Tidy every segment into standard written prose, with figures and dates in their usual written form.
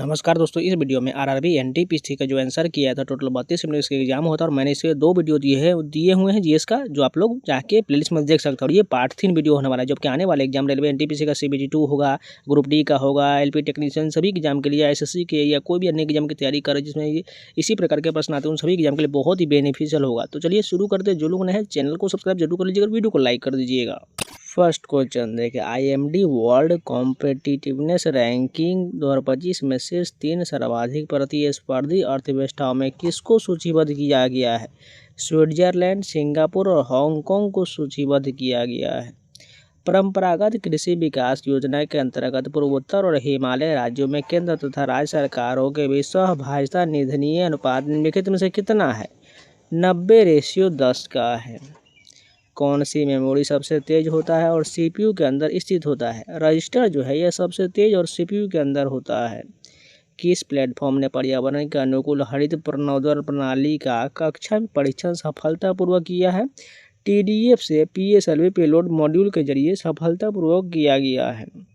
नमस्कार दोस्तों, इस वीडियो में आरआरबी एनटीपीसी का जो आंसर किया था टोटल 32 मिनट इसका एग्जाम होता है और मैंने इसके 2 वीडियो दिए हुए हैं जीएस का, जो आप लोग जाके प्लेलिस्ट में देख सकते हो। और ये पार्ट 3 वीडियो होने वाला है, जबकि आने वाले एग्जाम रेलवे एनटीपीसी का सीबीटी 2 होगा, ग्रुप डी का होगा, एलपी टेक्नीशियन सभी एग्जाम के लिए, एसएससी के या कोई भी अन्य एग्जाम की तैयारी करे जिसमें इसी प्रकार के प्रश्न आते हैं, उन सभी एग्जाम के लिए बहुत ही बेनिफिशियल होगा। तो चलिए शुरू करते हैं। जो लोग नए हैं चैनल को सब्सक्राइब जरूर कर लीजिएगा, वीडियो को लाइक कर दीजिएगा। फर्स्ट क्वेश्चन देखिए, आईएमडी वर्ल्ड कॉम्पिटिटिवनेस रैंकिंग 2025 में शीर्ष 3 सर्वाधिक प्रतिस्पर्धी अर्थव्यवस्थाओं में किसको सूचीबद्ध किया गया है? स्विट्जरलैंड, सिंगापुर और हांगकांग को सूचीबद्ध किया गया है। परंपरागत कृषि विकास योजना के अंतर्गत पूर्वोत्तर और हिमालय राज्यों में केंद्र तथा राज्य सरकारों के बीच सहभागिता निधनीय अनुपात निम्नलिखित में से कितना है? 90:10 का है। कौन सी मेमोरी सबसे तेज होता है और सीपीयू के अंदर स्थित होता है? रजिस्टर जो है यह सबसे तेज और सीपीयू के अंदर होता है। किस प्लेटफॉर्म ने पर्यावरण के अनुकूल हरित प्रणोदन प्रणाली का कक्षा में परीक्षण सफलतापूर्वक किया है? टीडीएफ से पीएसएलवी पेलोड मॉड्यूल के जरिए सफलतापूर्वक किया गया है।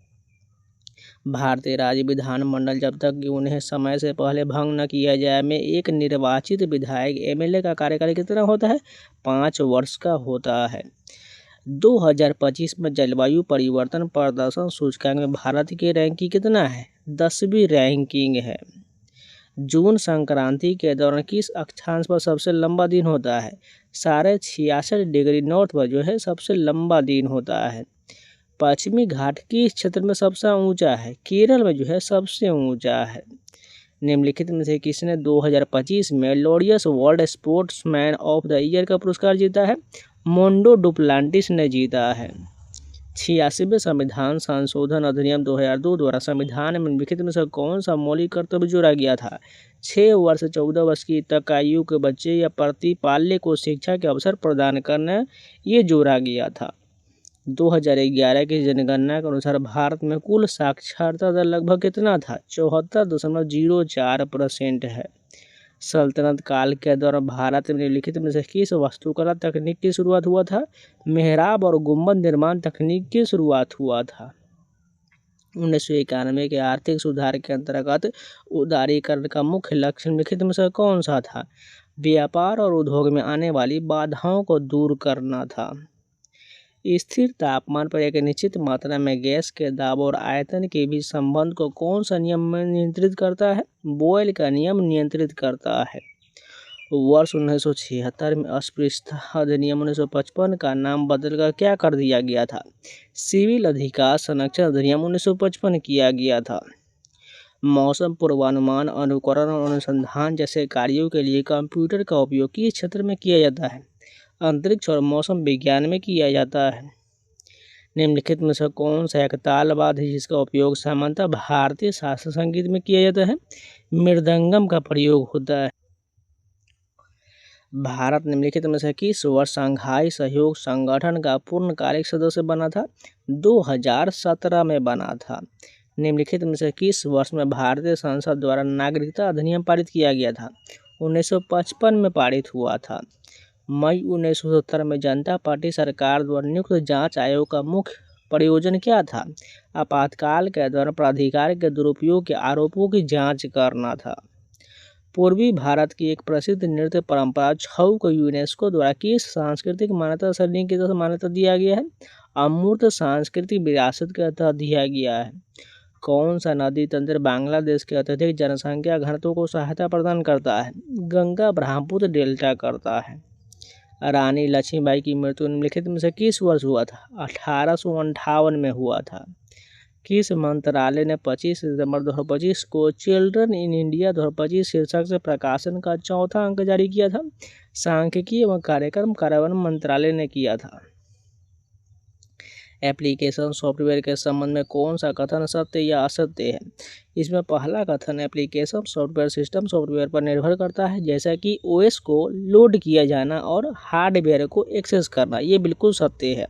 भारतीय राज्य विधानमंडल जब तक कि उन्हें समय से पहले भंग न किया जाए में एक निर्वाचित विधायक एमएलए का कार्यकाल कितना होता है? 5 वर्ष का होता है। 2025 में जलवायु परिवर्तन प्रदर्शन सूचकांक में भारत की रैंकिंग कितना है? 10वीं रैंकिंग है। जून संक्रांति के दौरान किस अक्षांश पर सबसे लंबा दिन होता है? 66.5 डिग्री नॉर्थ पर जो है सबसे लंबा दिन होता है। पश्चिमी घाट किस क्षेत्र में सबसे ऊंचा है? केरल में जो है सबसे ऊंचा है। निम्नलिखित में से किसने 2025 में Laureus world sportsman of the year का पुरस्कार जीता है? मोंडो डुप्लांटिस ने जीता है। 86वें संविधान संशोधन अधिनियम 2002 द्वारा संविधान में निम्नलिखित में से कौन सा मौलिक कर्तव्य जोड़ा गया था? 6 वर्ष से 14 वर्ष की तक आयु के बच्चे या प्रतिपाल्य को शिक्षा के अवसर प्रदान करना, ये जोड़ा गया था। 2011 की जनगणना के अनुसार भारत में कुल साक्षरता दर लगभग कितना था? 74.04% है। सल्तनत काल के दौरान भारत में निम्नलिखित में से किस वास्तुकला तकनीक की शुरुआत हुआ था? मेहराब और गुंबद निर्माण तकनीक की शुरुआत हुआ था। 1991 के आर्थिक सुधार के अंतर्गत उदारीकरण का मुख्य लक्ष्य निम्नलिखित में से कौन सा था? व्यापार और उद्योग में आने वाली बाधाओं को दूर करना था। स्थिर तापमान पर एक निश्चित मात्रा में गैस के दाब और आयतन के बीच संबंध को कौन सा नियम नियंत्रित करता है? बॉयल का नियम नियंत्रित करता है। वर्ष 1976 में अस्पृश्यता अधिनियम 1955 का नाम बदलकर क्या कर दिया गया था? सिविल अधिकार संरक्षण अधिनियम 1955 किया गया था। मौसम पूर्वानुमान, अनुकरण और अनुसंधान जैसे कार्यों के लिए कंप्यूटर का उपयोग किस क्षेत्र में किया जाता है? अंतरिक्ष और मौसम विज्ञान में किया जाता है। निम्नलिखित में से कौन सा एक तालवाद्य है जिसका उपयोग सामान्यतः भारतीय शास्त्रीय संगीत में किया जाता है? मृदंगम का प्रयोग होता है। भारत निम्नलिखित में से किस वर्ष शंघाई सहयोग संगठन का पूर्णकालिक सदस्य बना था? 2017 में बना था। निम्नलिखित में से किस वर्ष में भारतीय संसद द्वारा नागरिकता अधिनियम पारित किया गया था? 1955 में पारित हुआ था। मई 1970 में जनता पार्टी सरकार द्वारा नियुक्त जांच आयोग का मुख्य प्रयोजन क्या था? आपातकाल के दौरान प्राधिकार के दुरुपयोग के आरोपों की जांच करना था। पूर्वी भारत की एक प्रसिद्ध नृत्य परंपरा छऊ को यूनेस्को द्वारा किस सांस्कृतिक मान्यता श्रेणी के तहत मान्यता दिया गया है? अमूर्त सांस्कृतिक विरासत के तहत दिया गया है। कौन सा नदी तंत्र बांग्लादेश के अत्यधिक जनसंख्या घनत्व को सहायता प्रदान करता है? गंगा ब्रह्मपुत्र डेल्टा करता है। रानी लक्ष्मीबाई की मृत्यु निम्नलिखित में से किस वर्ष हुआ था? 1858 में हुआ था। किस मंत्रालय ने 25 सितंबर 2025 को चिल्ड्रन इन इंडिया 2025 शीर्षक से प्रकाशन का 4था अंक जारी किया था? सांख्यिकी एवं कार्यक्रम कार्यान्वयन मंत्रालय ने किया था। एप्लीकेशन सॉफ्टवेयर के संबंध में कौन सा कथन सत्य या असत्य है? इसमें पहला कथन एप्लीकेशन सॉफ्टवेयर सिस्टम सॉफ्टवेयर पर निर्भर करता है, जैसा कि ओएस को लोड किया जाना और हार्डवेयर को एक्सेस करना, ये बिल्कुल सत्य है।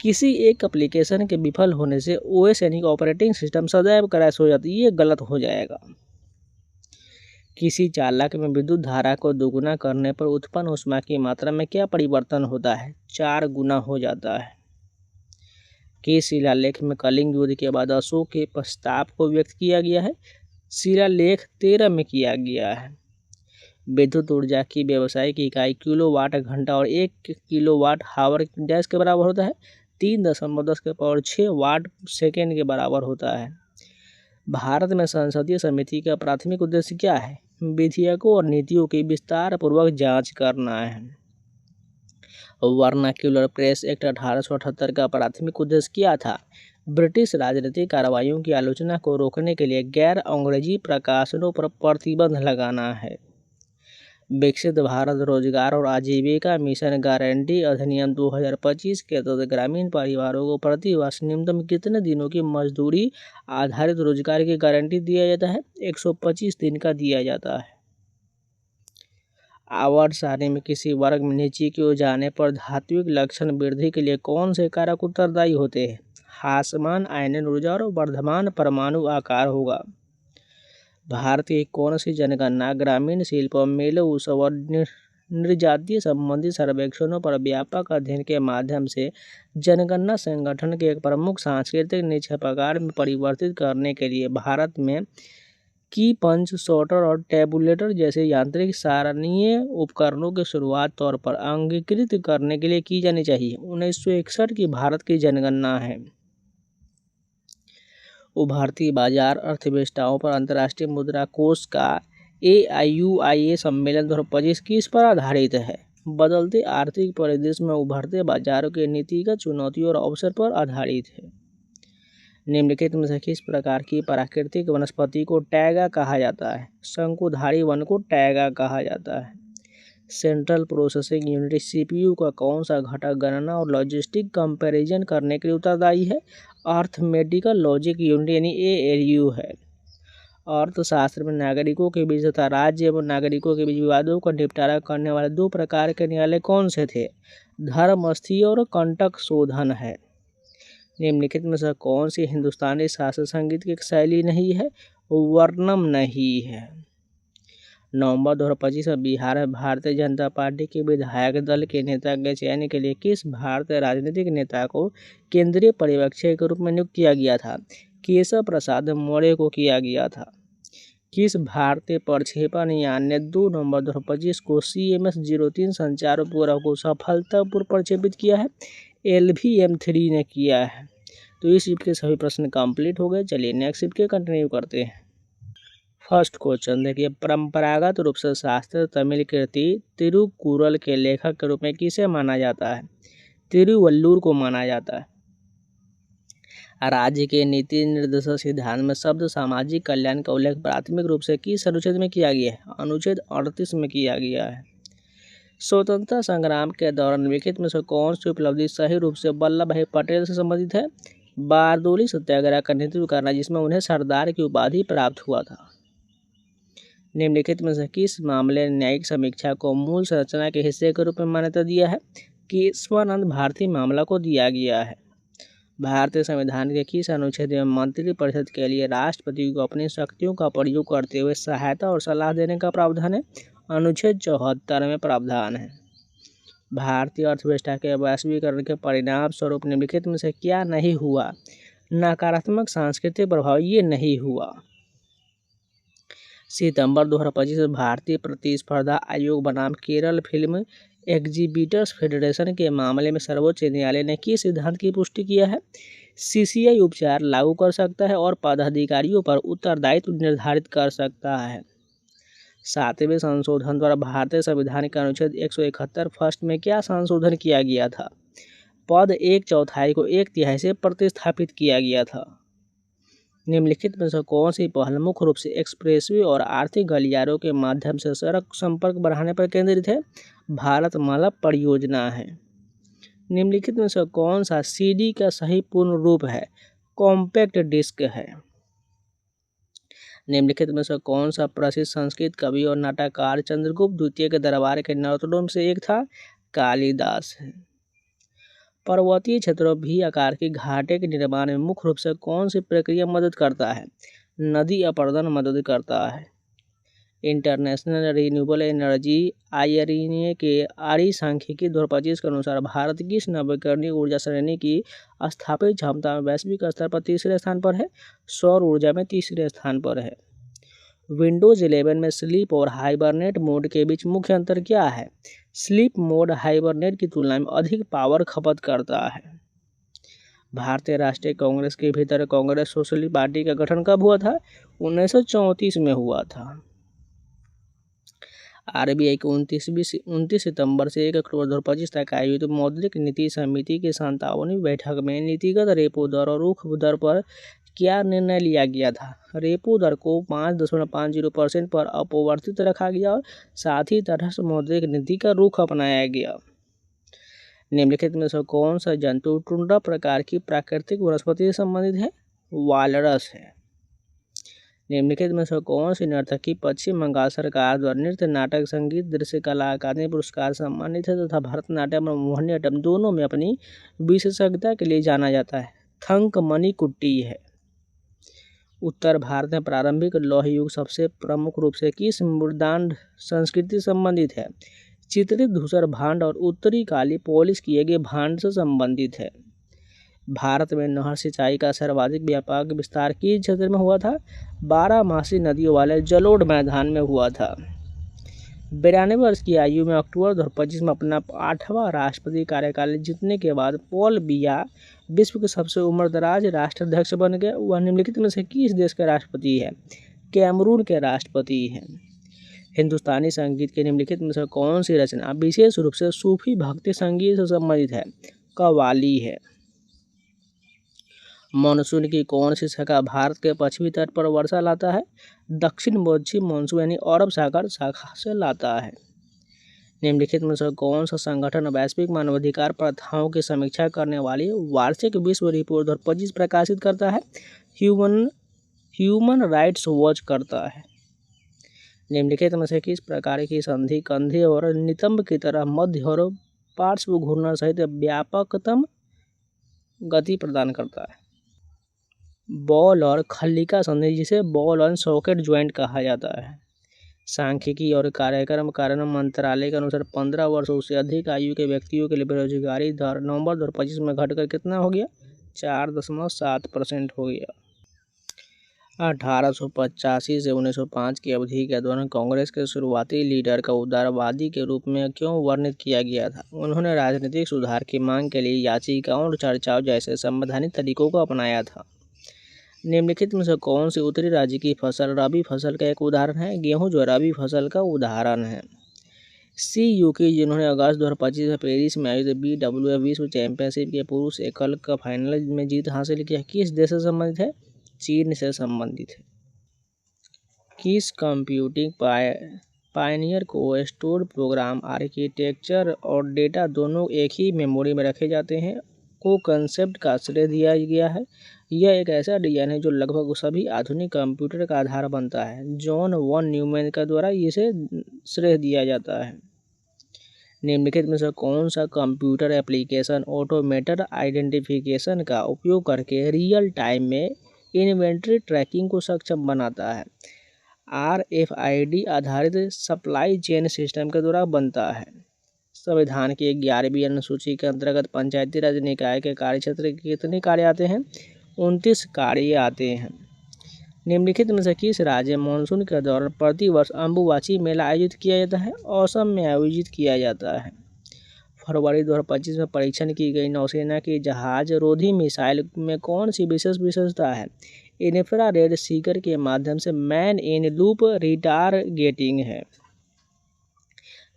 किसी एक एप्लीकेशन के विफल होने से ओएस यानी ऑपरेटिंग सिस्टम सदैव क्रैश हो जाती है, ये गलत हो जाएगा। किसी चालक में विद्युत धारा को दोगुना करने पर उत्पन्न ऊष्मा की मात्रा में क्या परिवर्तन होता है? 4 गुना हो जाता है। के शिलालेख में कलिंग युद्ध के बाद अशोक के प्रस्ताव को व्यक्त किया गया है? शिलालेख 13 में किया गया है। विद्युत ऊर्जा की व्यावसायिक इकाई किलोवाट घंटा और 1 किलोवाट हावर डैश के बराबर होता है। 3.10 वाट सेकेंड के बराबर होता है। भारत में संसदीय समिति का प्राथमिक उद्देश्य क्या है? विधेयकों और नीतियों की विस्तार पूर्वक जांच करना है। वर्नाक्यूलर प्रेस एक्ट 1878 का प्राथमिक उद्देश्य क्या था? ब्रिटिश राजनीतिक कार्रवाइयों की आलोचना को रोकने के लिए गैर अंग्रेजी प्रकाशनों पर प्रतिबंध लगाना है। विकसित भारत रोजगार और आजीविका मिशन गारंटी अधिनियम 2025 के तहत ग्रामीण परिवारों को प्रति वर्ष न्यूनतम कितने दिनों की मजदूरी आधारित रोजगार की गारंटी दिया जाता है? 125 दिन का दिया जाता है। आवर्त सारणी में किसी वर्ग में नीचे की ओर जाने पर धात्विक लक्षण वृद्धि के लिए कौन से कारक उत्तरदायी होते हैं? ह्रासमान आयनन ऊर्जा और वर्धमान परमाणु आकार होगा। भारत की कौन सी जनगणना ग्रामीण शिल्प मेलों उत्सव और नृजातीय संबंधी सर्वेक्षणों पर व्यापक अध्ययन के माध्यम से जनगणना संगठन के एक प्रमुख सांस्कृतिक निष्पादन में परिवर्तित करने के लिए भारत में की पंच, सॉर्टर और टेबुलेटर जैसे यांत्रिक सारणीय उपकरणों के शुरुआत तौर पर अंगीकृत करने के लिए की जानी चाहिए। 1961 की भारत की जनगणना है। उभरती बाजार अर्थव्यवस्थाओं पर अंतर्राष्ट्रीय मुद्रा कोष का AIUIA सम्मेलन 2025 किस पर आधारित है? बदलते आर्थिक परिदृश्य में उभरते बाजारों की नीतिगत चुनौतियों और अवसर पर आधारित है। निम्नलिखित में से किस प्रकार की प्राकृतिक वनस्पति को टैगा कहा जाता है? शंकुधारी वन को टैगा कहा जाता है। सेंट्रल प्रोसेसिंग यूनिट CPU का कौन सा घटक गणना और लॉजिस्टिक कंपैरिजन करने के लिए उत्तरदायी है? अर्थमेटिकल लॉजिक यूनिट यानी ALU है। अर्थशास्त्र में नागरिकों के बीच तथा राज्य एवं नागरिकों के बीच विवादों का निपटारा करने वाले 2 प्रकार के न्यायालय कौन से थे? धर्मस्थी और कंटक शोधन है। निम्नलिखित में से कौन सी हिंदुस्तानी शास्त्रीय संगीत की शैली नहीं है? वर्णम नहीं है। नवंबर 2025 में बिहार में भारतीय जनता पार्टी के विधायक दल के नेता के चयन के लिए किस भारतीय राजनीतिक नेता को केंद्रीय पर्यवेक्षक के रूप में नियुक्त किया गया था? केशव प्रसाद मौर्य को किया गया था। किस भारतीय प्रक्षेपण यान ने 2 नवंबर 2025 को CMS-03 संचार उपग्रह को सफलतापूर्वक प्रक्षेपित किया है? LVM-3 ने किया है। तो इस शिफ्ट के सभी प्रश्न कंप्लीट हो गए। चलिए नेक्स्ट शिफ्ट के कंटिन्यू करते हैं। फर्स्ट क्वेश्चन देखिए, परंपरागत रूप से शास्त्रीय तमिल कृति तिरुकुरल के लेखक के रूप में किसे माना जाता है? तिरुवल्लुवर को माना जाता है। राज्य के नीति निर्देशक सिद्धांत में शब्द सामाजिक कल्याण का उल्लेख प्राथमिक रूप से किस अनुच्छेद में किया गया है? अनुच्छेद 38 में किया गया है। स्वतंत्रता संग्राम के दौरान लिखित में से कौन सी उपलब्धि सही रूप से वल्लभ भाई पटेल से संबंधित है? बारदोली सत्याग्रह का नेतृत्व करना, जिसमें उन्हें सरदार की उपाधि प्राप्त हुआ था। निम्नलिखित में से किस मामले ने न्यायिक समीक्षा को मूल संरचना के हिस्से के रूप में मान्यता दिया है? केशवानंद भारती मामला को दिया गया है। भारतीय संविधान के किस अनुच्छेद में मंत्रिपरिषद के लिए राष्ट्रपति को अपनी शक्तियों का प्रयोग करते हुए सहायता और सलाह देने का प्रावधान है? अनुच्छेद 74 में प्रावधान है। भारतीय अर्थव्यवस्था के वैश्वीकरण के परिणाम स्वरूप निम्नलिखित में से क्या नहीं हुआ? नकारात्मक सांस्कृतिक प्रभाव ये नहीं हुआ। सितंबर 2025 में भारतीय प्रतिस्पर्धा आयोग बनाम केरल फिल्म एग्जीबिटर्स फेडरेशन के मामले में सर्वोच्च न्यायालय ने किस सिद्धांत की पुष्टि किया है? CCI उपचार लागू कर सकता है और पदाधिकारियों पर उत्तरदायित्व निर्धारित कर सकता है। 7वें संशोधन द्वारा भारतीय संविधान के अनुच्छेद 171 फर्स्ट में क्या संशोधन किया गया था? पद 1/4 को 1/3 से प्रतिस्थापित किया गया था। निम्नलिखित में से कौन सी पहल मुख्य रूप से एक्सप्रेसवे और आर्थिक गलियारों के माध्यम से सड़क संपर्क बढ़ाने पर केंद्रित है? भारतमाला परियोजना है। निम्नलिखित में से कौन सा CD का सही पूर्ण रूप है? कॉम्पैक्ट डिस्क है। निम्नलिखित में से कौन सा प्रसिद्ध संस्कृत कवि और नाटककार चंद्रगुप्त द्वितीय के दरबार के नर्तकों में से एक था? कालिदास है। पर्वतीय क्षेत्रों भी आकार के घाटे के निर्माण में मुख्य रूप से कौन सी प्रक्रिया मदद करता है? नदी अपरदन मदद करता है। इंटरनेशनल रिन्यूएबल एनर्जी IRENA के आरी सांख्यिकी 2025 के अनुसार भारत किस नवीकरणीय ऊर्जा श्रेणी की स्थापित क्षमता में वैश्विक स्तर पर तीसरे स्थान पर है? सौर ऊर्जा में तीसरे स्थान पर है। विंडोज 11 में स्लीप और हाइबरनेट मोड के बीच मुख्य अंतर क्या है? स्लीप मोड हाइबरनेट की तुलना में अधिक पावर खपत करता है। भारतीय राष्ट्रीय कांग्रेस के भीतर कांग्रेस सोशलिस्ट पार्टी का गठन कब हुआ था? 1934 में हुआ था। आरबीआई की 29 सितंबर से 1 अक्टूबर 2025 तक आयोजित मौद्रिक नीति समिति की 57वीं बैठक में नीतिगत रेपो दर और रुख दर पर क्या निर्णय लिया गया था? रेपो दर को 5.50% पर अपरिवर्तित रखा गया और साथ ही तटस्थ मौद्रिक नीति का रुख अपनाया गया। निम्नलिखित में से कौन सा जंतु टुंड्रा प्रकार की प्राकृतिक वनस्पति से संबंधित है? वालरस है। निम्नलिखित में से कौन सी नर्तकी पश्चिम बंगाल सरकार द्वारा नृत्य नाटक संगीत दृश्य कला अकादमी पुरस्कार सम्मानित है तथा भरतनाट्यम और मोहिनीअट्टम दोनों में अपनी विशेषज्ञता के लिए जाना जाता है? थंकमणि कुट्टी है। उत्तर भारत में प्रारंभिक लौह युग सबसे प्रमुख रूप से किस मृदांड संस्कृति से संबंधित है? चित्रित धूसर भांड और उत्तरी काली पॉलिश किए गए भांड से संबंधित है। भारत में नहर सिंचाई का सर्वाधिक व्यापक विस्तार किस क्षेत्र में हुआ था? 12 नदियों वाले जलोढ़ मैदान में हुआ था। 92 वर्ष की आयु में अक्टूबर 2025 में अपना 8वां राष्ट्रपति कार्यकाल जीतने के बाद पॉल बिया विश्व के सबसे उम्रदराज राष्ट्राध्यक्ष बन गए। वह निम्नलिखित में से किस देश के राष्ट्रपति है? कैमरून के राष्ट्रपति हैं। हिंदुस्तानी संगीत के निम्नलिखित में से कौन सी रचना विशेष रूप से सूफी भक्ति संगीत से संबंधित है? कव्वाली है। मानसून की कौन सी शाखा भारत के पश्चिमी तट पर वर्षा लाता है? दक्षिण पश्चिम मानसून यानी अरब सागर शाखा से लाता है। निम्नलिखित में से कौन सा संगठन वैश्विक मानवाधिकार प्रथाओं की समीक्षा करने वाली वार्षिक विश्व रिपोर्ट 2025 प्रकाशित करता है? ह्यूमन राइट्स वॉच करता है। निम्नलिखित में से किस प्रकार की संधि कंधे और नितंब की तरह मध्य और पार्श्व घूर्णन सहित व्यापकतम गति प्रदान करता है? बॉल और खल्लिका संधि, जिसे बॉल और सॉकेट ज्वाइंट कहा जाता है। सांख्यिकी और कार्यक्रम कार्यान्वयन मंत्रालय के अनुसार 15 वर्षों से अधिक आयु के व्यक्तियों के लिए बेरोजगारी दर नवंबर 2025 में घटकर कितना हो गया? 4.7% हो गया। 1885 से 1905 की अवधि के दौरान कांग्रेस के शुरुआती लीडर का उदारवादी के रूप में क्यों वर्णित किया गया था? उन्होंने राजनीतिक सुधार की मांग के लिए याचिकाओं और चर्चाओं जैसे संवैधानिक तरीकों को अपनाया था। निम्नलिखित में से कौन सी उत्तरी राज्य की फसल रबी फसल का एक उदाहरण है? गेहूं जो रबी फसल का उदाहरण है। सी यूकी, जिन्होंने अगस्त 2025 में पेरिस में आयोजित BWF विश्व चैंपियनशिप के पुरुष एकल का फाइनल में जीत हासिल किया, किस देश से संबंधित है? चीन से संबंधित है। किस कंप्यूटिंग पायनियर को स्टोर्ड प्रोग्राम आर्किटेक्चर और डेटा दोनों एक ही मेमोरी में रखे जाते हैं को कंसेप्ट का श्रेय दिया गया है? यह एक ऐसा डिजाइन है जो लगभग सभी आधुनिक कंप्यूटर का आधार बनता है। जॉन वॉन न्यूमैन का द्वारा इसे श्रेय दिया जाता है। निम्नलिखित में से कौन सा कंप्यूटर एप्लीकेशन ऑटोमेटेड आइडेंटिफिकेशन का उपयोग करके रियल टाइम में इन्वेंट्री ट्रैकिंग को सक्षम बनाता है? RFID आधारित सप्लाई चेन सिस्टम के द्वारा बनता है। संविधान की 11वीं अनुसूची के अंतर्गत पंचायती राज निकाय के कार्यक्षेत्र के कितने कार्य आते हैं? 29 कार्य आते हैं। निम्नलिखित में से किस राज्य में मानसून के दौरान प्रतिवर्ष अम्बुबाची मेला आयोजित किया जाता है? असम में आयोजित किया जाता है। फरवरी 2025 में परीक्षण की गई नौसेना की जहाज रोधी मिसाइल में कौन सी विशेष विशेषता है? इंफ्रारेड सीकर के माध्यम से मैन इन लूप रिटारगेटिंग है।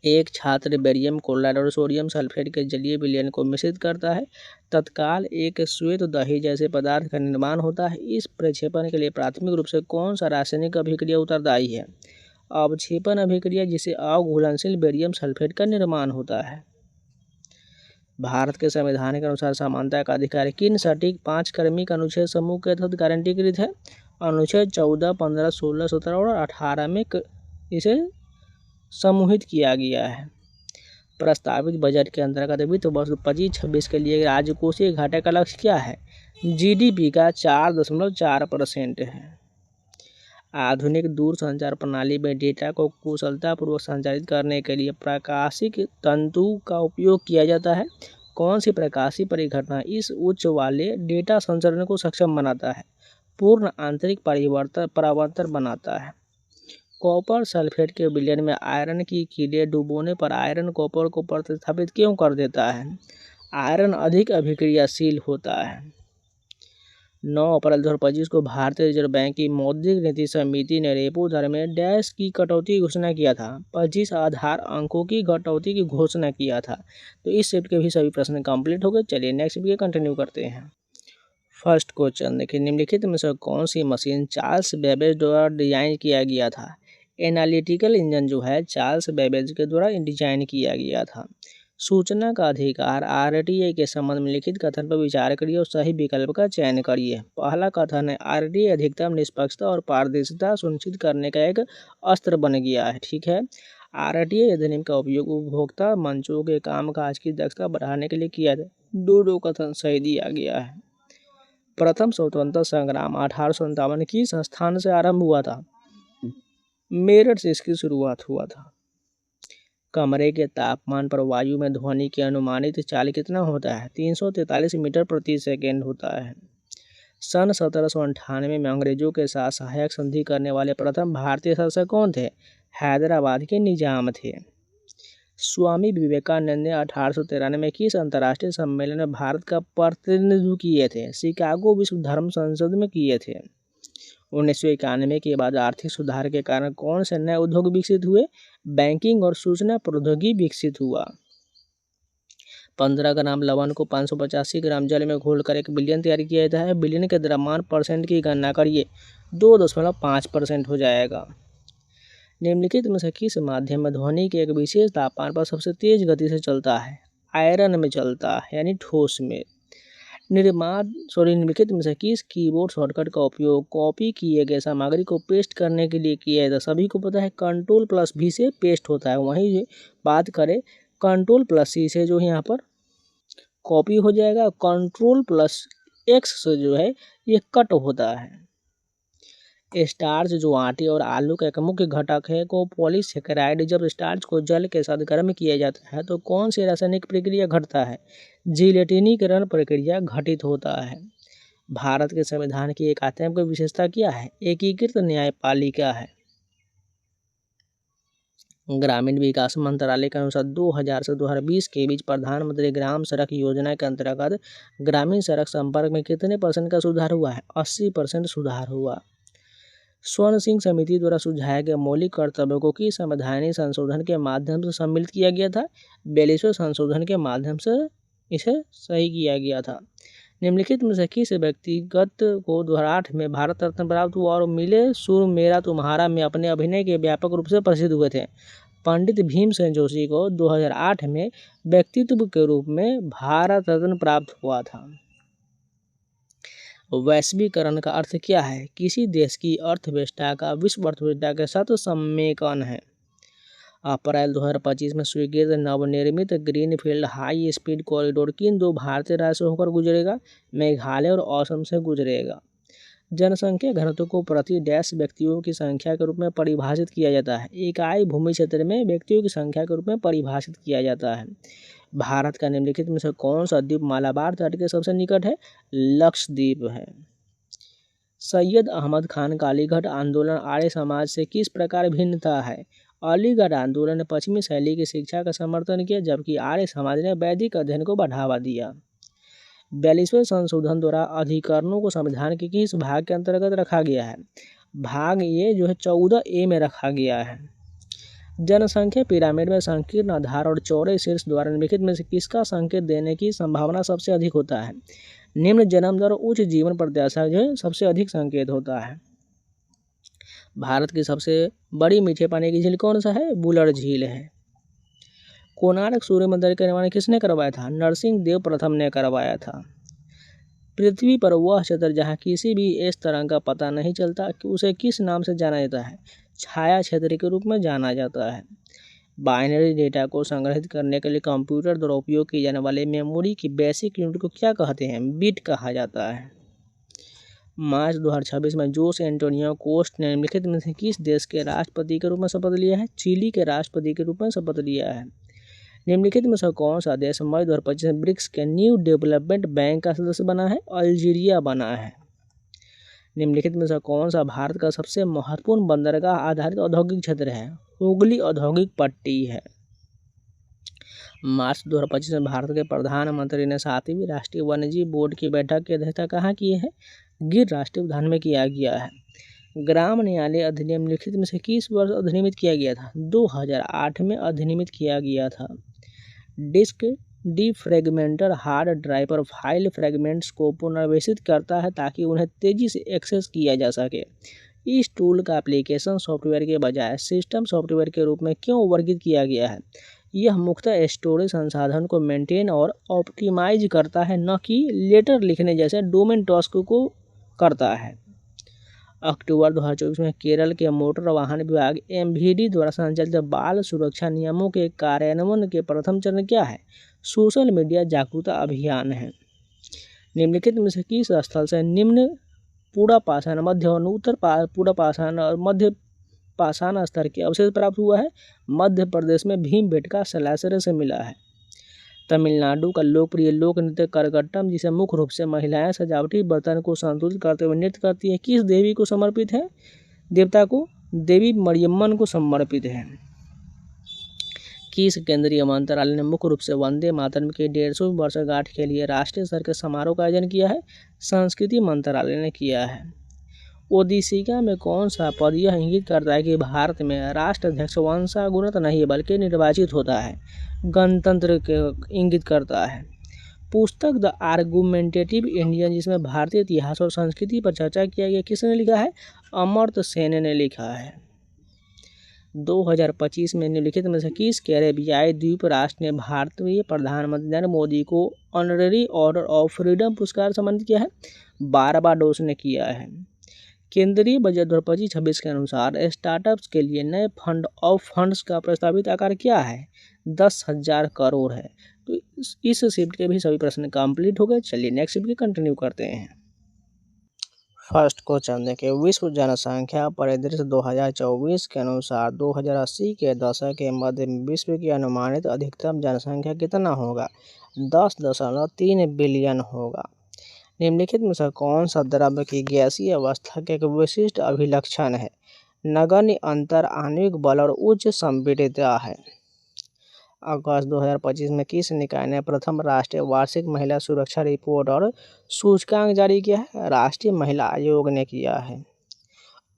एक छात्र बेरियम क्लोराइड और सोडियम सल्फेट के जलीय विलयन को मिश्रित करता है, तत्काल एक श्वेत दही जैसे पदार्थ का निर्माण होता है। इस प्रक्षेपण के लिए प्राथमिक रूप से कौन सा रासायनिक अभिक्रिया उत्तरदायी है? अवक्षेपण अभिक्रिया, जिसे अघुलनशील बेरियम सल्फेट का निर्माण होता है। भारत के संविधान के अनुसार समानता का अधिकार किन सटीक 5 क्रमिक अनुच्छेद समूह के तहत गारंटीकृत है? अनुच्छेद 14, 15, 16, 17 और 18 में इसे समूहित किया गया है। प्रस्तावित बजट के अंतर्गत वित्त वर्ष 25-26 के लिए राजकोषीय घाटे का लक्ष्य क्या है? GDP का 4.4% है। आधुनिक दूरसंचार प्रणाली में डेटा को कुशलतापूर्वक संचारित करने के लिए प्रकाशिक तंतु का उपयोग किया जाता है। कौन सी प्रकाशीय परिघटना इस उच्च वाले डेटा संचरण को सक्षम बनाता है? पूर्ण आंतरिक परावर्तन बनाता है। कॉपर सल्फेट के विलयन में आयरन की कीड़े डुबोने पर आयरन कॉपर को प्रतिस्थापित क्यों कर देता है? आयरन अधिक अभिक्रियाशील होता है। 9 अप्रैल 2025 को भारतीय रिजर्व बैंक की मौद्रिक नीति समिति ने रेपो दर में डैश की कटौती की घोषणा किया था। 25 आधार अंकों की कटौती की घोषणा किया था। तो इस शिफ्ट के भी सभी प्रश्न कंप्लीट हो गए। चलिए नेक्स्ट वीडियो कंटिन्यू करते हैं। फर्स्ट क्वेश्चन देखिए, निम्नलिखित में से कौन सी मशीन चार्ल्स बेबेज द्वारा डिजाइन किया गया था? एनालिटिकल इंजन जो है चार्ल्स बेबेज के द्वारा डिजाइन किया गया था। सूचना का अधिकार आरटीआई के संबंध में लिखित कथन पर विचार करिए और सही विकल्प का चयन करिए। पहला कथन है आरटीआई अधिकतम निष्पक्षता और पारदर्शिता सुनिश्चित करने का एक अस्त्र बन गया है। ठीक है, आरटीआई अधिनियम का उपयोग उपभोक्ता मंचों के कामकाज की दक्षता बढ़ाने के लिए किया था। दो कथन सही दिया गया है। प्रथम स्वतंत्रता संग्राम 1857 किस स्थान से आरंभ हुआ था? मेरठ से इसकी शुरुआत हुआ था। कमरे के तापमान पर वायु में ध्वनि की अनुमानित चाल कितना होता है? 343 मीटर प्रति सेकेंड होता है। सन 1798 में अंग्रेजों के साथ सहायक संधि करने वाले प्रथम भारतीय शासक कौन थे? हैदराबाद के निजाम थे। स्वामी विवेकानंद ने 1893 में किस अंतर्राष्ट्रीय सम्मेलन में भारत का प्रतिनिधित्व किए थे? शिकागो विश्व धर्म संसद में किए थे। 1991 के बाद आर्थिक सुधार के कारण कौन से नए उद्योग विकसित हुए? बैंकिंग और सूचना प्रौद्योगिकी विकसित हुआ। 15 ग्राम लवण को 585 ग्राम जल में घोलकर 1 बिलियन तैयार किया जाता है। बिलियन के द्रव्यमान परसेंट की गणना करिए, 2.5% हो जाएगा। निम्नलिखित में से किस माध्यम में ध्वनि के एक विशेष तापमान पर सबसे तेज गति से चलता है? आयरन में चलता है, यानी ठोस में। निम्नलिखित में से किस कीबोर्ड शॉर्टकट का उपयोग कॉपी किए गए सामग्री को पेस्ट करने के लिए किया जाता है? सभी को पता है Ctrl+V से पेस्ट होता है। वहीं बात करें Ctrl+C से जो है यहाँ पर कॉपी हो जाएगा, Ctrl+X से जो है ये कट होता है। स्टार्च जो आटे और आलू का एक मुख्य घटक है को पॉलीसेकेराइड। जब स्टार्च को जल के साथ गर्म किया जाता है तो कौन सी रासायनिक प्रक्रिया घटता है? जिलेटिनीकरण प्रक्रिया घटित होता है। भारत के संविधान की एकात्मक विशेषता क्या है? एकीकृत न्यायपालिका है। ग्रामीण विकास मंत्रालय के अनुसार 2000 से 2020 के बीच प्रधानमंत्री ग्राम सड़क योजना के अंतर्गत ग्रामीण सड़क संपर्क में कितने % का सुधार हुआ है? 80% सुधार हुआ। स्वर्ण सिंह समिति द्वारा सुझाए गए मौलिक कर्तव्यों को किस संवैधानिक संशोधन के माध्यम से सम्मिलित किया गया था? 42वें संशोधन के माध्यम से इसे सही किया गया था। निम्नलिखित में से किस व्यक्तिगत को 2008 में भारत रत्न प्राप्त हुआ और मिले सुर मेरा तुम्हारा में अपने अभिनय के व्यापक रूप से प्रसिद्ध हुए थे? पंडित भीमसेन जोशी को 2008 में व्यक्तित्व के रूप में भारत रत्न प्राप्त हुआ था। वैश्वीकरण का अर्थ क्या है? किसी देश की अर्थव्यवस्था का विश्व अर्थव्यवस्था के साथ सम्मेलन है। अप्रैल 2025 में स्वीकृत नवनिर्मित ग्रीनफील्ड हाई स्पीड कॉरिडोर किन 2 भारतीय राज्यों से होकर गुजरेगा? मेघालय और असम से गुजरेगा। जनसंख्या घनत्व को प्रति डैश व्यक्तियों की संख्या के रूप में परिभाषित किया जाता है। इकाई भूमि क्षेत्र में व्यक्तियों की संख्या के रूप में परिभाषित किया जाता है। भारत का निम्नलिखित में से कौन सा द्वीप मालाबार तट के सबसे निकट है? लक्षद्वीप है। सैयद अहमद खान का अलीगढ़ आंदोलन आर्य समाज से किस प्रकार भिन्न था है? अलीगढ़ आंदोलन ने पश्चिमी शैली की शिक्षा का समर्थन किया, जबकि आर्य समाज ने वैदिक अध्ययन को बढ़ावा दिया। 42वें संशोधन द्वारा अधिकरणों को संविधान के किस भाग के अंतर्गत रखा गया है? भाग ये जो है 14A में रखा गया है। जनसंख्या पिरामिड में संकीर्ण आधार और चौड़े शीर्ष द्वारा निम्नलिखित में से किसका संकेत देने की संभावना सबसे अधिक होता है? निम्न जन्म दर उच्च जीवन प्रत्याशा जो है सबसे अधिक संकेत होता है। भारत की सबसे बड़ी मीठे पानी की झील कौन सा है? बुलर झील है। कोणार्क सूर्य मंदिर का निर्माण किसने करवाया था? नरसिंह देव प्रथम ने करवाया था। पृथ्वी पर वह क्षेत्र जहाँ किसी भी इस तरंग का पता नहीं चलता उसे किस नाम से जाना जाता है? छाया क्षेत्र के रूप में जाना जाता है। बाइनरी डेटा को संग्रहित करने के लिए कंप्यूटर द्वारा उपयोग की जाने वाले मेमोरी की बेसिक यूनिट को क्या कहते हैं? बिट कहा जाता है। मार्च 2026 में जोस एंटोनियो कोस्ट ने निम्नलिखित में से किस देश के राष्ट्रपति के रूप में शपथ लिया है? चिली के राष्ट्रपति के रूप में शपथ लिया है। निम्नलिखित में से कौन सा देश मई 2025 में ब्रिक्स के न्यू डेवलपमेंट बैंक का सदस्य बना है? अल्जीरिया बना है। निम्नलिखित में से कौन सा भारत का सबसे महत्वपूर्ण बंदरगाह आधारित औद्योगिक क्षेत्र है? हुगली औद्योगिक पट्टी है। मार्च 2025 में भारत के प्रधानमंत्री ने 7वीं राष्ट्रीय वन्यजीव बोर्ड की बैठक की अध्यक्षता कहाँ की है? गिर राष्ट्रीय उद्यान में किया गया है। ग्राम न्यायालय अधिनियम निम्नलिखित में से किस वर्ष अधिनियमित किया गया था? 2008 में अधिनियमित किया गया था। डिस्क डिफ्रैगमेंटर हार्ड ड्राइव पर फाइल फ्रैगमेंट्स को पुनर्वेशित करता है ताकि उन्हें तेजी से एक्सेस किया जा सके। इस टूल का एप्लीकेशन सॉफ्टवेयर के बजाय सिस्टम सॉफ्टवेयर के रूप में क्यों वर्गीकृत किया गया है? यह मुख्यतः स्टोरेज संसाधन को मेंटेन और ऑप्टिमाइज करता है, न कि लेटर लिखने जैसे डोमेन टास्क को करता है। अक्टूबर 2024 में केरल के मोटर वाहन विभाग MVD द्वारा संचालित बाल सुरक्षा नियमों के कार्यान्वयन के प्रथम चरण क्या है? सोशल मीडिया जागरूकता अभियान है। निम्नलिखित में से किस स्थल से निम्न पूरा पाषाण, मध्य और उत्तर पूरा पाषाण और मध्य पाषाण स्तर के अवशेष प्राप्त हुआ है? मध्य प्रदेश में भीमबेटका जलाशय से मिला है। तमिलनाडु का लोकप्रिय लोक नृत्य करगट्टम, जिसे मुख्य रूप से महिलाएं सजावटी बर्तन को संतुलित करते हुए नृत्य करती है, किस देवी को समर्पित है? देवता को देवी मरियम्मन को समर्पित है। किस केंद्रीय मंत्रालय ने मुख्य रूप से वंदे मातरम की 150वीं वर्षगांठ के लिए राष्ट्रीय स्तर के समारोह का आयोजन किया है? संस्कृति मंत्रालय ने किया है। ओडिशिका में कौन सा पद यह इंगित करता है कि भारत में राष्ट्राध्यक्ष वंशानुगत नहीं बल्कि निर्वाचित होता है? गणतंत्र के इंगित करता है। पुस्तक द आर्गुमेंटेटिव इंडियन, जिसमें भारतीय इतिहास और संस्कृति पर चर्चा किया गया, किसने लिखा है? अमर्त्य सेन ने लिखा है। 2025 में निम्नलिखित में से किस कैरेबियाई द्वीप राष्ट्र ने भारतीय प्रधानमंत्री नरेंद्र मोदी को ऑनररी ऑर्डर ऑफ फ्रीडम पुरस्कार सम्मानित किया है? बारबाडोस ने किया है। केंद्रीय बजट 2025-26 के अनुसार स्टार्टअप्स के लिए नए फंड ऑफ फंड्स का प्रस्तावित आकार क्या है? 10,000 करोड़ है। तो इस शिफ्ट के भी सभी प्रश्न कंप्लीट हो गए। चलिए नेक्स्ट शिफ्ट के कंटिन्यू करते हैं। फर्स्ट क्वेश्चन देखिए, विश्व जनसंख्या परिदृश्य 2024 के अनुसार 2080 के दशक के मध्य में विश्व की अनुमानित अधिकतम जनसंख्या कितना होगा? 10.3 बिलियन होगा। निम्नलिखित में से कौन सा द्रव्य की गैसीय अवस्था के एक विशिष्ट अभिलक्षण है? नगण्य अंतर, आणविक बल और उच्च संपीड़ितता है। अगस्त 2025 में किस निकाय ने प्रथम राष्ट्रीय वार्षिक महिला सुरक्षा रिपोर्ट और सूचकांक जारी किया है? राष्ट्रीय महिला आयोग ने किया है।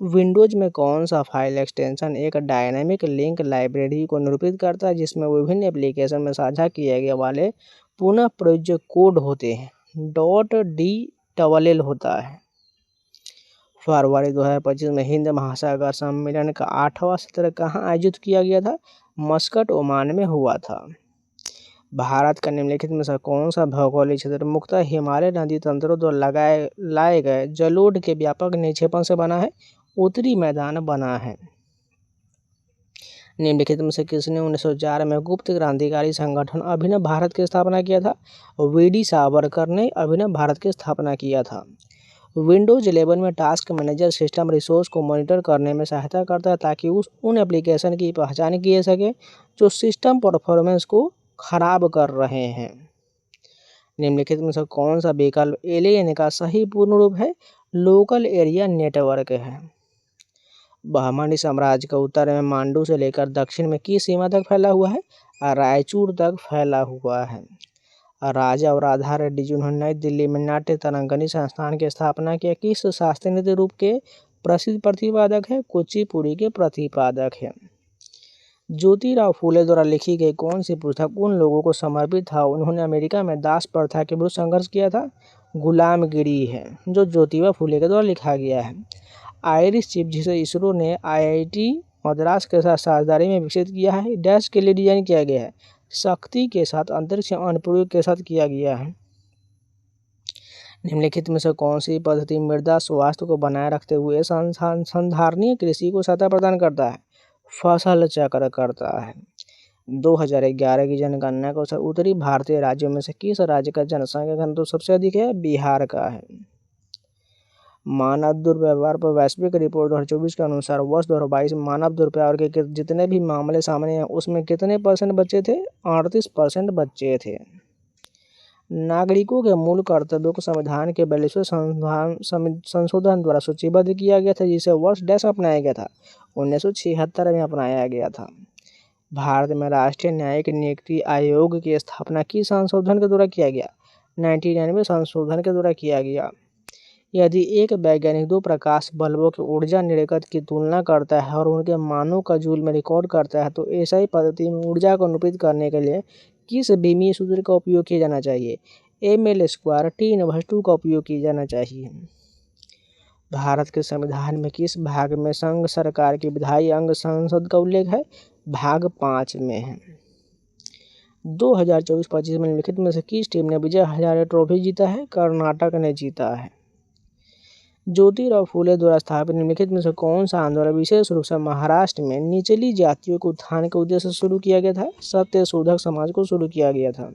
विंडोज में कौन सा फाइल एक्सटेंशन एक डायनेमिक लिंक लाइब्रेरी को निरूपित करता है जिसमें विभिन्न एप्लीकेशन में साझा किए गए वाले पुनः प्रयोज्य कोड होते हैं? .DLL होता है। फरवरी 2025 में हिंद महासागर सम्मेलन का 8वां सत्र कहाँ आयोजित किया गया था? मस्कट, ओमान में हुआ था। भारत का निम्नलिखित में से कौन सा भौगोलिक क्षेत्र मुख्यतः हिमालय नदी तंत्रों द्वारा लाए गए जलोढ़ के व्यापक निक्षेपण से बना है? उत्तरी मैदान बना है। निम्नलिखित में से किसने 1904 में गुप्त क्रांतिकारी संगठन अभिनव भारत की स्थापना किया था? वीडी सावरकर ने अभिनव भारत की स्थापना किया था। विंडोज 11 में टास्क मैनेजर सिस्टम रिसोर्स को मॉनिटर करने में सहायता करता है ताकि उन एप्लीकेशन की पहचान की जा सके जो सिस्टम परफॉर्मेंस को खराब कर रहे हैं। निम्नलिखित में से कौन सा विकल्प LAN का सही पूर्ण रूप है? लोकल एरिया नेटवर्क है। बहमनी साम्राज्य का उत्तर में मांडू से लेकर दक्षिण में किस सीमा तक फैला हुआ है? रायचूर तक फैला हुआ है। राजा और राधा रेड्डी जिन्होंने नई दिल्ली में नाट्य तरंगनी संस्थान की स्थापना किया, किस शास्त्रीय नृत्य रूप के प्रसिद्ध प्रतिपादक है? कुचिपुड़ी के प्रतिपादक है। ज्योतिराव फूले द्वारा लिखी गई कौन सी पुस्तक उन लोगों को समर्पित था उन्होंने अमेरिका में दास प्रथा के विरुद्ध संघर्ष किया था? गुलामगिरी है, जो ज्योतिबा फूले के द्वारा लिखा गया है। आयरिस चिप, जिसे इसरो ने IIT मद्रास के साथ साझेदारी में विकसित किया है, डैश के लिए डिजाइन किया गया है? शक्ति के साथ, अंतरिक्ष अनुप्रयोग के साथ किया गया है। निम्नलिखित में से कौन सी पद्धति मृदा स्वास्थ्य को बनाए रखते हुए संधारणीय कृषि को सहायता प्रदान करता है? फसल चक्र करता है। 2011 की जनगणना के अनुसार उत्तरी भारतीय राज्यों में से किस राज्य का जनसंख्या घनत्व सबसे अधिक है? बिहार का है। मानव दुर्व्यवहार पर वैश्विक रिपोर्ट 2024 के अनुसार वर्ष 2022 में मानव दुर्व्यवहार के जितने भी मामले सामने हैं उसमें कितने % बच्चे थे? 38% बच्चे थे। नागरिकों के मूल कर्तव्यों को संविधान के 42वें संशोधन द्वारा सूचीबद्ध किया गया था, जिसे वर्ष डैश अपनाया गया था। 1976 में अपनाया गया था। भारत में राष्ट्रीय न्यायिक नियुक्ति आयोग की स्थापना किस संशोधन के द्वारा किया गया? 1999 संशोधन के द्वारा किया गया। यदि एक वैज्ञानिक दो प्रकाश बल्बों के ऊर्जा निर्गत की तुलना करता है और उनके मानों का जूल में रिकॉर्ड करता है, तो ऐसा ही पद्धति में ऊर्जा को निरूपित करने के लिए किस बीमीय सूत्र का उपयोग किया जाना चाहिए? ml² T/2 का उपयोग किया जाना चाहिए। भारत के संविधान में किस भाग में संघ सरकार के विधायी अंग संसद का उल्लेख है? भाग 5 में है। 2024-25 में निम्नलिखित में से किस टीम ने विजय हजारे ट्रॉफी जीता है? कर्नाटक ने जीता है। ज्योतिराव फूले द्वारा स्थापित निम्नलिखित में से कौन सा आंदोलन विशेष रूप से महाराष्ट्र में निचली जातियों के उत्थान के उद्देश्य से शुरू किया गया था? सत्यशोधक समाज को शुरू किया गया था।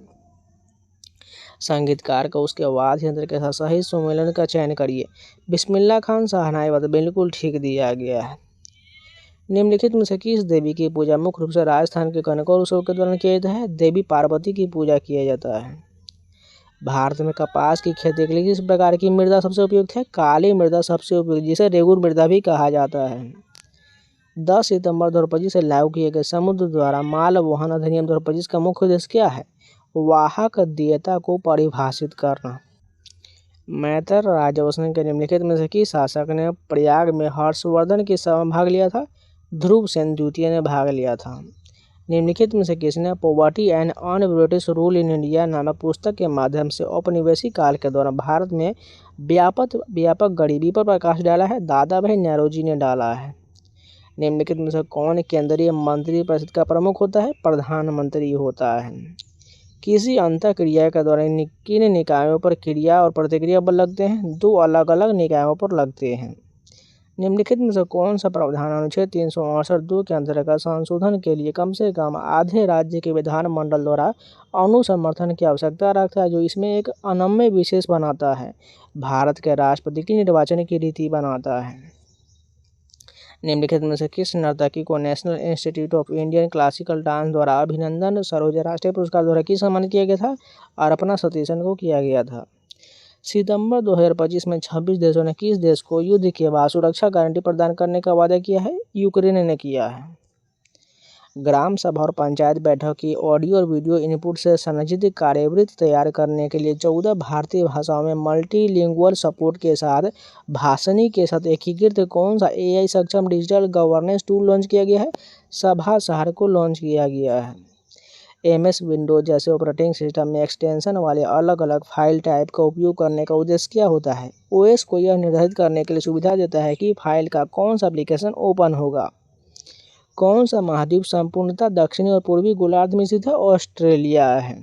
संगीतकार को उसके वाद्य यंत्र के साथ सही सम्मेलन का चयन करिए। बिस्मिल्लाह खान शहनाई वादक बिल्कुल ठीक दिया गया है। निम्नलिखित में से किस देवी की पूजा मुख्य रूप से राजस्थान के कनकौर उत्सव के दौरान किया जाता है? देवी पार्वती की पूजा किया जाता है। भारत में कपास की खेती के लिए किस प्रकार की मृदा सबसे उपयुक्त है? काली मृदा सबसे उपयुक्त, जिसे रेगुर मृदा भी कहा जाता है। 10 सितंबर 2025 से लागू किए गए समुद्र द्वारा माल वहन अधिनियम 2025 का मुख्य उद्देश्य क्या है? वाहक देयता को परिभाषित करना। मैत्र राजवंश के निम्नलिखित में से किस शासक ने प्रयाग में हर्षवर्धन के सभा में भाग लिया था? ध्रुव सेन द्वितीय ने भाग लिया था। निम्नलिखित में से किसने poverty and un British rule in India नामक पुस्तक के माध्यम से औपनिवेशिक काल के दौरान भारत में व्यापक गरीबी पर प्रकाश डाला है? दादा भाई नौरोजी ने डाला है। निम्नलिखित में से कौन केंद्रीय मंत्री परिषद का प्रमुख होता है? प्रधानमंत्री होता है। किसी अंतःक्रिया के दौरान किन निकायों पर क्रिया और प्रतिक्रिया बल लगते हैं? दो अलग अलग निकायों पर लगते हैं। निम्नलिखित में से कौन सा प्रावधान अनुच्छेद 368(2) के अंतर्गत संशोधन के लिए कम से कम आधे राज्य के विधानमंडल द्वारा अनुसमर्थन की आवश्यकता रखता है, जो इसमें एक अनम्य विशेष बनाता है? भारत के राष्ट्रपति की निर्वाचन की रीति बनाता है। निम्नलिखित में से किस नर्तकी को national institute of Indian classical dance द्वारा अभिनंदन सरोज राष्ट्रीय पुरस्कार द्वारा किस सम्मानित किया गया था? अर्पणा सतीशन को किया गया था। सितंबर 2025 में 26 देशों ने किस देश को युद्ध के बाद सुरक्षा गारंटी प्रदान करने का वादा किया है? यूक्रेन ने किया है। ग्राम सभा और पंचायत बैठक की ऑडियो और वीडियो इनपुट से संरचित कार्यवृत्ति तैयार करने के लिए 14 भारतीय भाषाओं में मल्टीलिंगुअल सपोर्ट के साथ भाषणी के साथ एकीकृत कौन सा AI सक्षम डिजिटल गवर्नेंस टूल लॉन्च किया गया है? सभा शहर को लॉन्च किया गया है। MS विंडोज जैसे ऑपरेटिंग सिस्टम में एक्सटेंशन वाले अलग अलग फाइल टाइप का उपयोग करने का उद्देश्य क्या होता है? OS को यह निर्धारित करने के लिए सुविधा देता है कि फाइल का कौन सा एप्लीकेशन ओपन होगा। कौन सा महाद्वीप संपूर्णतः दक्षिणी और पूर्वी गोलार्ध में स्थित है? ऑस्ट्रेलिया है।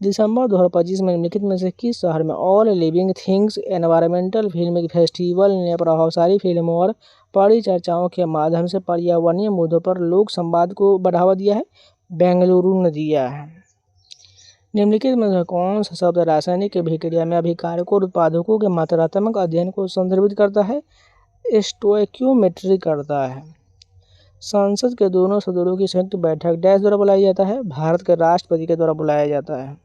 दिसंबर 2025 में निम्नलिखित में से किस शहर में all living things environmental film festival ने प्रभावशाली फिल्मों और परिचर्चाओं के माध्यम से पर्यावरणीय मुद्दों पर लोक संवाद को बढ़ावा दिया है? बेंगलुरु ने दिया है। निम्नलिखित में से कौन सा शब्द रासायनिक अभिक्रिया में अभिकारक और उत्पादकों के मात्रात्मक अध्ययन को संदर्भित करता है? स्टोइक्योमेट्री करता है। संसद के दोनों सदनों की संयुक्त बैठक डैश द्वारा बुलाया जाता है? भारत के राष्ट्रपति के द्वारा बुलाया जाता है।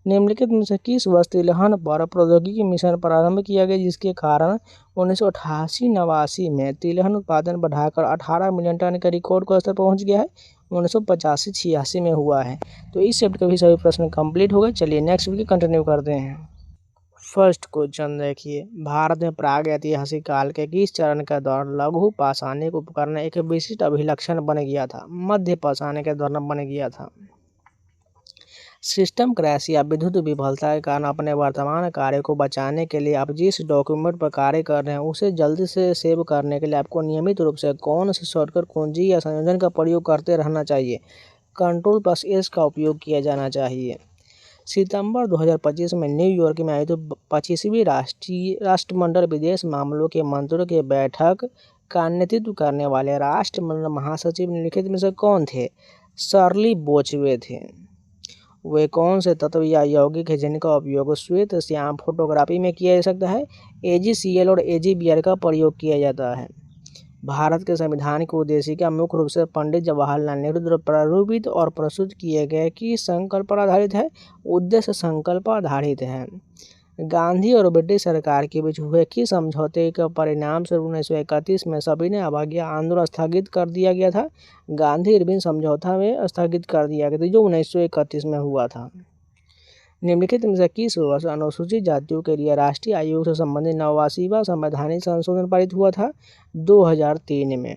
निम्नलिखित में से किस वर्ष तिलहन पर प्रौद्योगिकी मिशन प्रारंभ किया गया, जिसके कारण 1988-89 में तिलहन उत्पादन बढ़ाकर 18 मिलियन टन के रिकॉर्ड को स्तर पहुंच गया है? 1985-86 में हुआ है। तो इस चैप्टर के भी सभी प्रश्न कंप्लीट हो गए। चलिए नेक्स्ट वीडियो कंटिन्यू करते हैं। फर्स्ट क्वेश्चन देखिए, भारत में प्राग ऐतिहासिक काल के किस चरण के दौरान लघु पाषाणिक उपकरण एक विशिष्ट अभिलक्षण बन गया था? मध्य पाषाणिक के दौरान बन गया था। सिस्टम क्रैश या विद्युत विफलता के कारण अपने वर्तमान कार्य को बचाने के लिए आप जिस डॉक्यूमेंट पर कार्य कर रहे हैं उसे जल्दी से सेव करने के लिए आपको नियमित रूप से कौन से शॉर्टकट कुंजी या संयोजन का प्रयोग करते रहना चाहिए? Ctrl+S का उपयोग किया जाना चाहिए। सितंबर 2025 में न्यूयॉर्क में आयोजित 25वीं राष्ट्रमंडल विदेश मामलों के मंत्रियों की बैठक का नेतृत्व करने वाले राष्ट्रमंडल महासचिव निम्नलिखित में से कौन थे? शर्ली बोचवे थे। वे कौन से तत्व या यौगिक है जिनका उपयोग श्वेत श्याम फोटोग्राफी में किया जा सकता है? AgCl और AgBr का प्रयोग किया जाता है। भारत के संविधान की उद्देशिका मुख्य रूप से पंडित जवाहरलाल नेहरू द्वारा प्रारूपित और प्रस्तुत किए गए की संकल्प पर आधारित है। उद्देश्य संकल्प आधारित है। गांधी और ब्रिटिश सरकार के बीच हुए की समझौते के परिणाम स्वरूप 1931 में सविनय अवज्ञा आंदोलन स्थगित कर दिया गया था। गांधी इरविन समझौता में स्थगित कर दिया गया था, जो 1931 में हुआ था। निम्नलिखित में से किस वर्ष अनुसूचित जातियों के लिए राष्ट्रीय आयोग से संबंधित 89वां संवैधानिक संशोधन पारित हुआ था? 2003 में।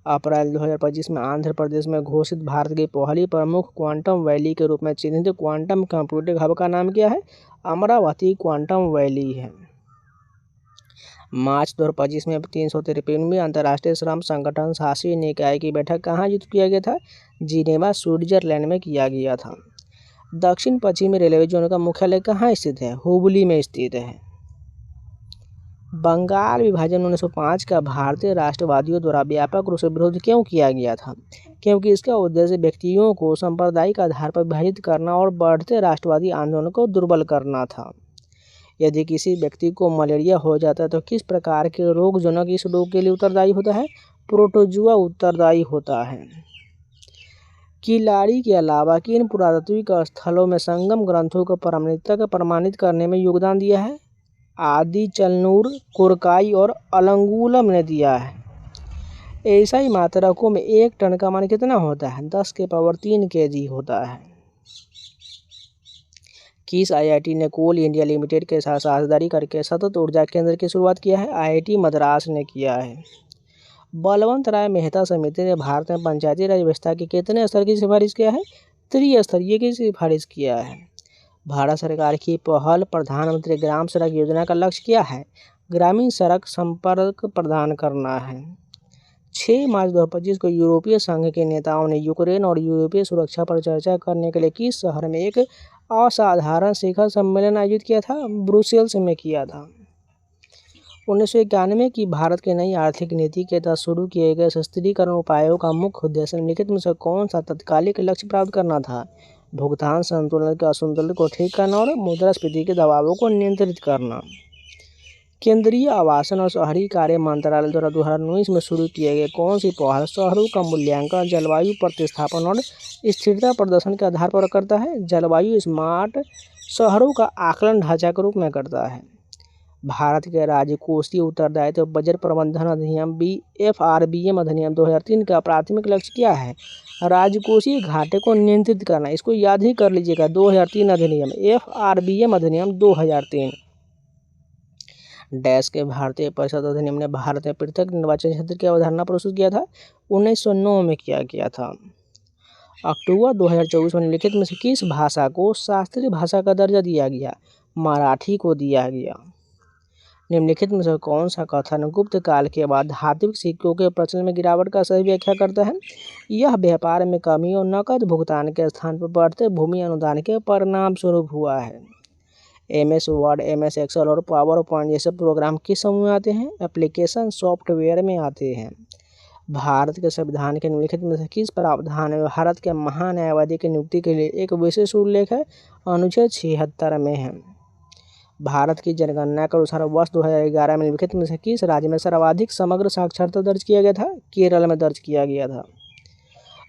अप्रैल 2025 में आंध्र प्रदेश में घोषित भारत की पहली प्रमुख क्वांटम वैली के रूप में चिन्हित क्वांटम कंप्यूटिंग हब का नाम क्या है? अमरावती क्वांटम वैली है। मार्च 2025 में 353वीं अंतर्राष्ट्रीय श्रम संगठन शासी निकाय की बैठक कहाँ आयोजित किया गया था? जिनेवा, स्विट्जरलैंड में किया गया था। दक्षिण पश्चिमी रेलवे जोन का मुख्यालय कहाँ स्थित है? हुबली में स्थित है। बंगाल विभाजन 1905 का भारतीय राष्ट्रवादियों द्वारा व्यापक रूप से विरोध क्यों किया गया था? क्योंकि इसका उद्देश्य व्यक्तियों को सांप्रदायिक आधार पर विभाजित करना और बढ़ते राष्ट्रवादी आंदोलन को दुर्बल करना था। यदि किसी व्यक्ति को मलेरिया हो जाता है तो किस प्रकार के रोगजनक इस रोग के लिए उत्तरदायी होता है? प्रोटोजुआ उत्तरदायी होता है। किलाड़ी के अलावा किन पुरातात्विक स्थलों में संगम ग्रंथों को प्रामाणिकता को प्रमाणित करने में योगदान दिया है? आदिचलनूर, कोरकाई और अलंगुलम ने दिया है। एसआई मात्रकों में 1 टन का मान कितना होता है? 10 के पावर 3 kg होता है। किस आईआईटी ने कोल इंडिया लिमिटेड के साथ साझेदारी करके सतत ऊर्जा केंद्र की शुरुआत किया है? आईआईटी मद्रास ने किया है। बलवंत राय मेहता समिति ने भारत में पंचायती राज व्यवस्था के कितने स्तर की सिफारिश किया है? त्रिस्तरीय की सिफारिश किया है। भारत सरकार की पहल प्रधानमंत्री ग्राम सड़क योजना का लक्ष्य क्या है? ग्रामीण सड़क संपर्क प्रदान करना है। 6 मार्च 2025 को यूरोपीय संघ के नेताओं ने यूक्रेन और यूरोपीय सुरक्षा पर चर्चा करने के लिए किस शहर में एक असाधारण शिखर सम्मेलन आयोजित किया था? ब्रुसेल्स में किया था। 1991 की भारत की नई आर्थिक नीति के तहत शुरू किए गए सशक्तिकरण उपायों का मुख्य उद्देश्य निम्नलिखित में से कौन सा तत्कालिक लक्ष्य प्राप्त करना था? भुगतान संतुलन के असंतुलन को ठीक करना और मुद्रास्फीति के दबावों को नियंत्रित करना। केंद्रीय आवासन और शहरी कार्य मंत्रालय द्वारा 2019 में शुरू किए गए कौन सी पहल शहरों का मूल्यांकन जलवायु प्रतिस्थापन और स्थिरता प्रदर्शन के आधार पर करता है? जलवायु स्मार्ट शहरों का आकलन ढांचा के रूप में करता है। भारत के राजकोषीय उत्तरदायित्व बजट प्रबंधन अधिनियम FRBM अधिनियम 2003 का प्राथमिक लक्ष्य क्या है? राजकोषीय घाटे को नियंत्रित करना। इसको याद ही कर लीजिएगा, 2003 अधिनियम, FRBM अधिनियम 2003। डैश के भारतीय परिषद अधिनियम ने भारत में पृथक निर्वाचन क्षेत्र की अवधारणा प्रस्तुत किया था? 1909 में किया गया था। अक्टूबर 2024 में निम्नलिखित में से किस भाषा को शास्त्रीय भाषा का दर्जा दिया गया? मराठी को दिया गया। निम्नलिखित में से कौन सा कथन गुप्त काल के बाद धात्विक सिक्कों के प्रचलन में गिरावट का सही व्याख्या करता है? यह व्यापार में कमी और नकद भुगतान के स्थान पर बढ़ते भूमि अनुदान के परिणाम स्वरूप हुआ है। MS वर्ड, MS एक्सेल और पावर पॉइंट जैसे प्रोग्राम किस समूह में आते हैं? एप्लीकेशन सॉफ्टवेयर में आते हैं। भारत के संविधान के निम्नलिखित में से किस प्रावधान में भारत के महान्यायवादी की नियुक्ति के लिए एक विशेष उल्लेख है? अनुच्छेद 76 में है। भारत की जनगणना के अनुसार वर्ष 2011 में निम्नलिखित में से किस राज्य में सर्वाधिक समग्र साक्षरता दर्ज किया गया था? केरल में दर्ज किया गया था।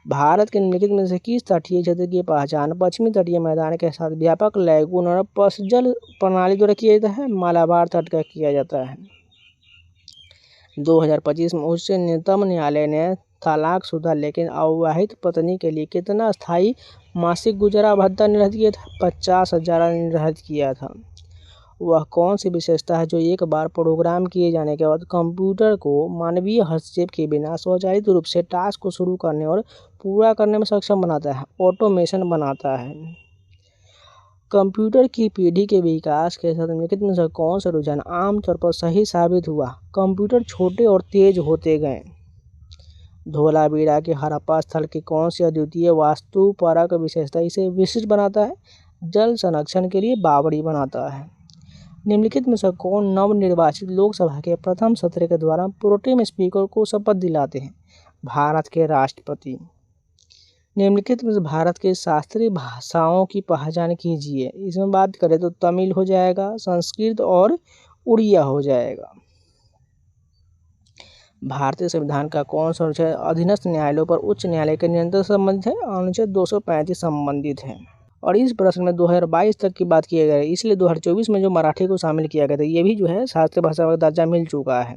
भारत के निम्नलिखित में से किस तटीय क्षेत्र की पहचान पश्चिमी तटीय मैदान के साथ व्यापक लैगून और पशजल प्रणाली द्वारा किया जाता है? मालाबार तट का किया जाता है। 2025 में उच्च न्यायालय न्यायालय ने तलाकशुदा लेकिन अविवाहित पत्नी के लिए कितना स्थायी मासिक गुजारा भत्ता निर्धारित किया था? 50,000 निर्धारित किया था। वह कौन सी विशेषता है जो एक बार प्रोग्राम किए जाने के बाद कंप्यूटर को मानवीय हस्तक्षेप के बिना स्वचालित रूप से टास्क को शुरू करने और पूरा करने में सक्षम बनाता है? ऑटोमेशन बनाता है। कंप्यूटर की पीढ़ी के विकास के साथ निम्नलिखित में से कौन सा रुझान आमतौर पर सही साबित हुआ? कंप्यूटर छोटे और तेज होते गए। धोलावीरा के हड़प्पा स्थल की कौन सी अद्वितीय वास्तुपरक विशेषता इसे विशिष्ट बनाता है? जल संरक्षण के लिए बावड़ी बनाता है। निम्नलिखित में से कौन नवनिर्वाचित लोकसभा के प्रथम सत्र के दौरान प्रोटेम स्पीकर को शपथ दिलाते हैं? भारत के राष्ट्रपति। निम्नलिखित में से भारत के शास्त्रीय भाषाओं की पहचान कीजिए। इसमें बात करें तो तमिल हो जाएगा, संस्कृत और उड़िया हो जाएगा। भारतीय संविधान का कौन सा अनुच्छेद अधीनस्थ न्यायालयों पर उच्च न्यायालय के नियंत्रण से संबंधित है? अनुच्छेद 235 संबंधित है। और इस प्रश्न में 2022 तक की बात की गई है, इसलिए 2024 में जो मराठी को शामिल किया गया था ये भी जो है शास्त्रीय भाषा का दर्जा मिल चुका है।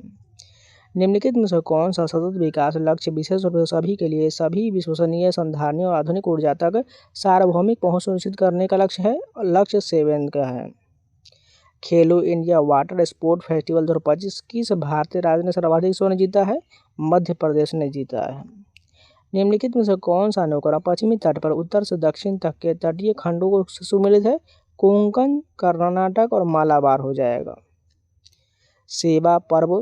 निम्नलिखित में से कौन सा सतत विकास लक्ष्य विशेष रूप से सभी के लिए सभी विश्वसनीय, संधारणीय और आधुनिक ऊर्जा तक सार्वभौमिक पहुंच सुनिश्चित करने का लक्ष्य है? लक्ष्य 7 का है। खेलो इंडिया वाटर स्पोर्ट फेस्टिवल 2025 किस भारतीय राज्य ने सर्वाधिक स्वर्ण जीता है? मध्य प्रदेश ने जीता है। निम्नलिखित में से कौन सा नौका पश्चिमी तट पर उत्तर से दक्षिण तक के तटीय खंडों से सुमेलित है? कोंकण, कर्नाटक और मालाबार हो जाएगा। सेवा पर्व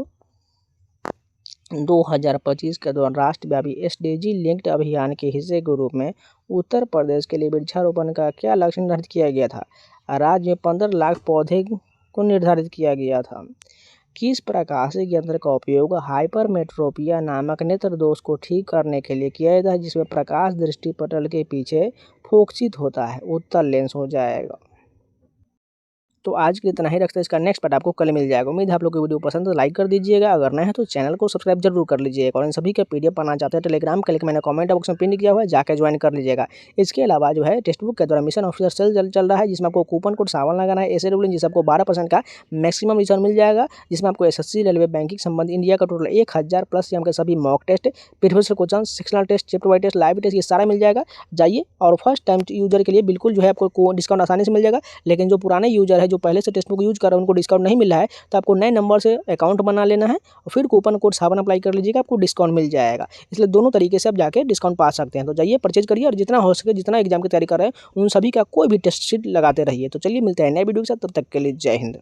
2025 के दौरान राष्ट्रव्यापी एसडीजी लिंक्ड अभियान के हिस्से के रूप में उत्तर प्रदेश के लिए वृक्षारोपण का क्या लक्ष्य निर्धारित किया गया था? राज्य में 15 लाख पौधे को निर्धारित किया गया था। किस प्रकाशिक यंत्र का उपयोग हाइपरमेट्रोपिया नामक नेत्र दोष को ठीक करने के लिए किया जाता है, जिसमें प्रकाश दृष्टि पटल के पीछे फोकसित होता है? उत्तर लेंस हो जाएगा। तो आज के लिए इतना ही रखते हैं, इसका नेक्स्ट पार्ट आपको कल मिल जाएगा। उम्मीद है आप लोग को वीडियो पसंद है तो लाइक कर दीजिएगा, अगर नए हैं तो चैनल को सब्सक्राइब जरूर कर लीजिएगा। और इन सभी का पीडीएफ पाना चाहते हैं टेलीग्राम का लिंक मैंने कमेंट बॉक्स में पिन किया हुआ है, जाकर ज्वाइन कर लीजिएगा। इसके अलावा जो है टेक्स्ट बुक के द्वारा मिशन ऑफिसर सेल चल रहा है, जिसमें आपको कूपन कोड सावन लगाना है SAW, जिससे आपको 12% का मैक्सिमम रिटर्न मिल जाएगा, जिसमें आपको SSC, रेलवे, बैंकिंग संबंधित इंडिया का टोटल 1000 प्लस के सभी mock test, previous question, sectional test, chapter wise test, live test, ये सारा मिल जाएगा। जाइए और फर्स्ट टाइम यूजर के लिए बिल्कुल जो है आपको डिस्काउंट आसानी से मिल जाएगा। लेकिन जो पुराने यूजर है, जो पहले से टेक्स्ट बुक यूज कर रहे हैं, उनको डिस्काउंट नहीं मिल रहा है, तो आपको नए नंबर से अकाउंट बना लेना है और फिर कूपन कोड सावन अप्लाई कर लीजिएगा, आपको डिस्काउंट मिल जाएगा। इसलिए दोनों तरीके से आप जाके डिस्काउंट पा सकते हैं। तो जाइए परचेज करिए और जितना हो सके, जितना एग्जाम की तैयारी कर रहे हैं उन सभी का कोई भी टेस्ट शीट लगाते रहिए। तो चलिए मिलते हैं नए वीडियो के साथ, तब तक के लिए जय हिंद।